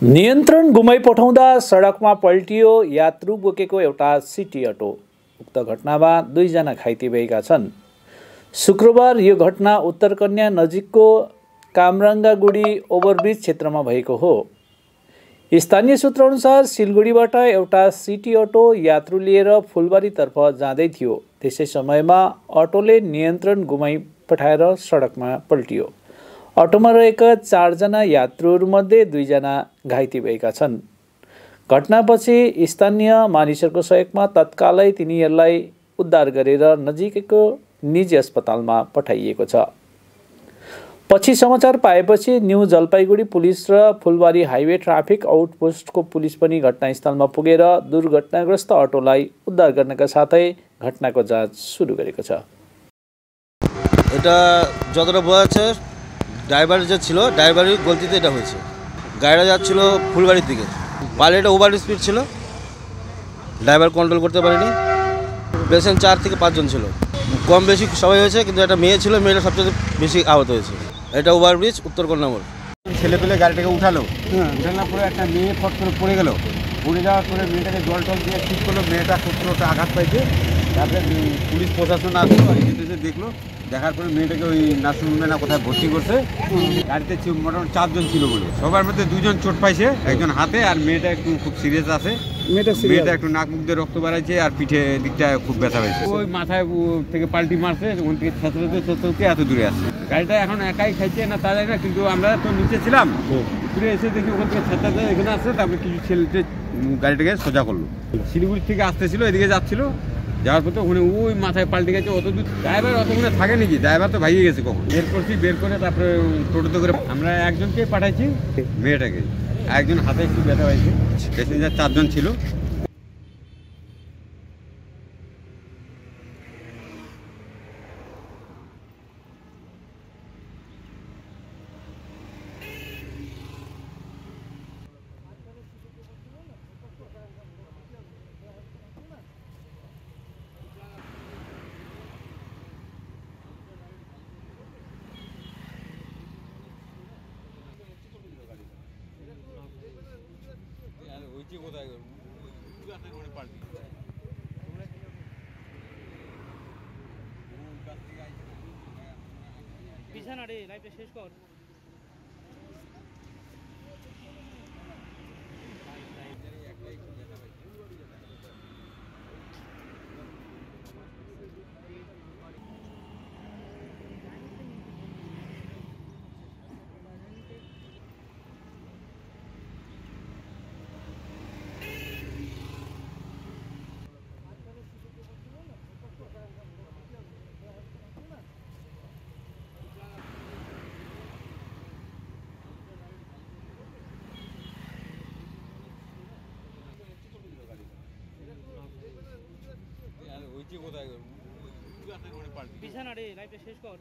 नियन्त्रण गुमाई पठाउँदा सडकमा पल्टियो यात्रु बोकेको एउटा सिटी अटो। उक्त घटनामा 2 जना घाइते भएका छन्। शुक्रबार यो घटना उत्तर कन्या नजिकको कामराङ्गागुडी ओभरब्रिज क्षेत्रमा भएको हो। स्थानीय सूत्रअनुसार सिलगढीबाट एउटा सिटी अटो यात्रु लिएर फुलबारीतर्फ जाँदै थियो। त्यसै समयमा अटोले नियन्त्रण गुमाई पठाएर सडकमा पल्टियो। अटोमा रहेका 4 जना यात्रुहरूमध्ये 2 जना घाइते भएका छन्। घटनापछि स्थानीय मानिसहरूको सहयोगमा तत्कालै तिनीहरूलाई उद्धार गरेर नजिकैको निजी अस्पतालमा पठाइएको छ। पछि समाचार पाएपछि न्यू जलपाइगुडी पुलिस र फुलबारी हाइवे ट्राफिक आउटपोस्टको पुलिस पनि घटनास्थलमा पुगेर दुर्घटनाग्रस्त अटोलाई उद्धार गर्नका साथै घटनाको जाँच सुरु गरेको छ। এটা যতটা বোঝা যাচ্ছে ড্রাইভার যে ছিল ড্রাইভারের গলতিতে এটা হয়েছে। গাড়িটা যাচ্ছিল ফুলবাড়ির দিকে, পালে এটা ওভার স্পিড ছিল, ড্রাইভার কন্ট্রোল করতে পারেনি। পেশেন্ট 4 থেকে 5 জন ছিল, কম বেশি সবাই হয়েছে, কিন্তু একটা মেয়ে ছিল, মেয়েটা সবচেয়ে বেশি আহত হয়েছে। এটা ওভারব্রিজ উত্তর কন্যা মোড়। ছেলে পেলে গাড়িটাকে উঠালো, উঠানোর পরে একটা মেয়ে ফট করে পড়ে গেল। পড়ে যাওয়ার পরে মেয়েটাকে জল টল দিয়ে ঠিক করলো। মেয়েটা সত্যটা আঘাত পাইছে। তারপরে পুলিশ প্রশাসন আসলো, এসে দেখলো, দেখার পরে মেয়েটাকে ওই নার্সিংহোমে না কোথায় ভর্তি করছে। গাড়িতে মোটামুটি 4 জন ছিল বলে, সবার মধ্যে 2 জন চোট পাইছে, একজন হাতে, আর মেয়েটা একটু খুব সিরিয়াস আছে। মেয়েটা একটু নাক মুখ দিয়ে রক্ত বাড়াইছে, আর পিঠে দিকটা খুব ব্যথা হয়েছে। ওই মাথায় থেকে পাল্টি মারছে, ওখান থেকে ছেঁচড়তে এত দূরে আসছে। গাড়িটা এখন একাই খাইছে না তা জানি না, কিন্তু আমরা তো নিচে ছিলাম, ঘুরে এসে দেখি ওখান থেকে ছেঁচড়তে এখানে আসছে। তারপরে কিছু ছেলেতে গাড়িটাকে সোজা করলো। শিলিগুড়ি থেকে আসতেছিল, এদিকে যাচ্ছিল, যাওয়ার পর তো ওখানে ওই মাথায় পাল্টে গেছে। অত দূর ড্রাইভার অতক্ষণে থাকে নাকি, ড্রাইভার তো ভাগিয়ে গেছে। কখন বের করছি, বের করে তারপরে টোটোতে করে আমরা একজনকে পাঠাইছি, মেয়েটাকে। একজন হাতে একটু ব্যথা হয়েছে। প্যাসেঞ্জার 4 জন ছিল। পিছানা রে, লাইভটা শেষ কর। পিছানা রে, লাইভটা শেষ কর।